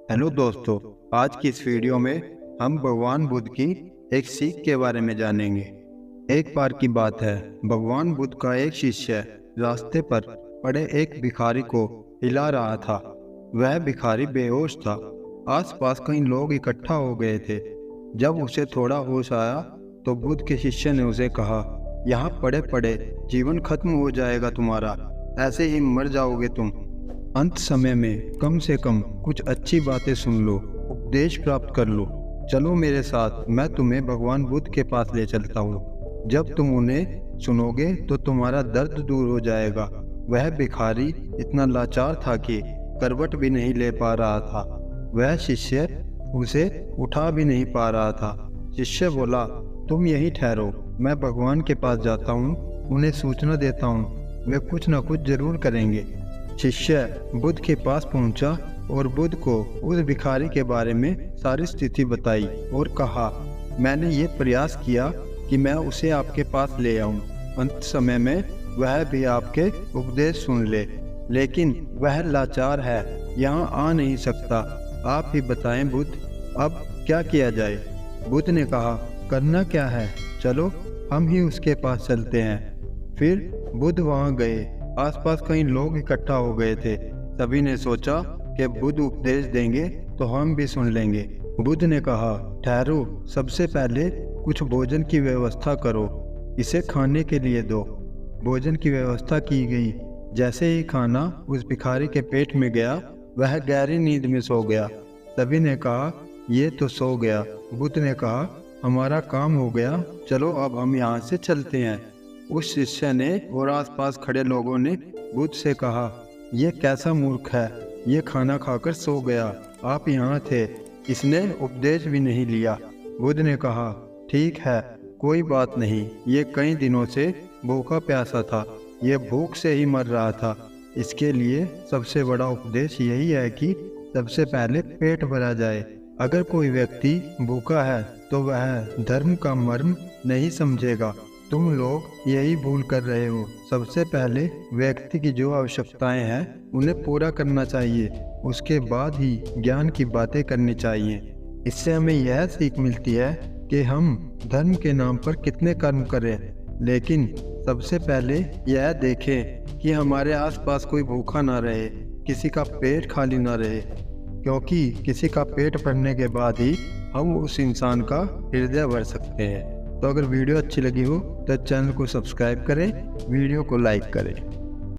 Hello दोस्तों, आज की इस वीडियो में हम भगवान बुद्ध की एक सीख के बारे में जानेंगे। एक बार की बात है, भगवान बुद्ध का एक शिष्य रास्ते पर पड़े एक भिखारी को हिला रहा था। वह भिखारी बेहोश था। आसपास कई लोग इकट्ठा हो गए थे। जब उसे थोड़ा होश आया तो बुद्ध के शिष्य ने उसे कहा, यहाँ पड़े पड़े जीवन खत्म हो जाएगा तुम्हारा, ऐसे ही मर जाओगे तुम। अंत समय में कम से कम कुछ अच्छी बातें सुन लो, उपदेश प्राप्त कर लो। चलो मेरे साथ, मैं तुम्हें भगवान बुद्ध के पास ले चलता हूँ। जब तुम उन्हें सुनोगे तो तुम्हारा दर्द दूर हो जाएगा। वह भिखारी इतना लाचार था कि करवट भी नहीं ले पा रहा था। वह शिष्य उसे उठा भी नहीं पा रहा था। शिष्य बोला, तुम यहीं ठहरो, मैं भगवान के पास जाता हूँ, उन्हें सूचना देता हूँ, वे कुछ न कुछ जरूर करेंगे। शिष्य बुद्ध के पास पहुंचा और बुद्ध को उस भिखारी के बारे में सारी स्थिति बताई और कहा, मैंने ये प्रयास किया कि मैं उसे आपके पास ले आऊं। अंत समय में वह भी आपके उपदेश सुन ले, लेकिन वह लाचार है, यहाँ आ नहीं सकता। आप ही बताएं बुद्ध, अब क्या किया जाए? बुद्ध ने कहा, करना क्या है, चलो हम ही उसके पास चलते हैं। फिर बुद्ध वहाँ गए। आसपास कई लोग इकट्ठा हो गए थे। सभी ने सोचा कि बुद्ध उपदेश देंगे तो हम भी सुन लेंगे। बुद्ध ने कहा, ठहरो, सबसे पहले कुछ भोजन की व्यवस्था करो, इसे खाने के लिए दो। भोजन की व्यवस्था की गई। जैसे ही खाना उस भिखारी के पेट में गया, वह गहरी नींद में सो गया। सभी ने कहा, ये तो सो गया। बुद्ध ने कहा, हमारा काम हो गया, चलो अब हम यहाँ से चलते हैं। उस शिष्य ने और आसपास खड़े लोगों ने बुद्ध से कहा, यह कैसा मूर्ख है, ये खाना खाकर सो गया, आप यहाँ थे, इसने उपदेश भी नहीं लिया। बुद्ध ने कहा, ठीक है, कोई बात नहीं, ये कई दिनों से भूखा प्यासा था, ये भूख से ही मर रहा था। इसके लिए सबसे बड़ा उपदेश यही है कि सबसे पहले पेट भरा जाए। अगर कोई व्यक्ति भूखा है तो वह धर्म का मर्म नहीं समझेगा। तुम लोग यही भूल कर रहे हो। सबसे पहले व्यक्ति की जो आवश्यकताएं हैं उन्हें पूरा करना चाहिए, उसके बाद ही ज्ञान की बातें करनी चाहिए। इससे हमें यह सीख मिलती है कि हम धर्म के नाम पर कितने कर्म करें, लेकिन सबसे पहले यह देखें कि हमारे आसपास कोई भूखा ना रहे, किसी का पेट खाली ना रहे, क्योंकि किसी का पेट भरने के बाद ही हम उस इंसान का हृदय भर सकते हैं। तो अगर वीडियो अच्छी लगी हो तो चैनल को सब्सक्राइब करें, वीडियो को लाइक करें।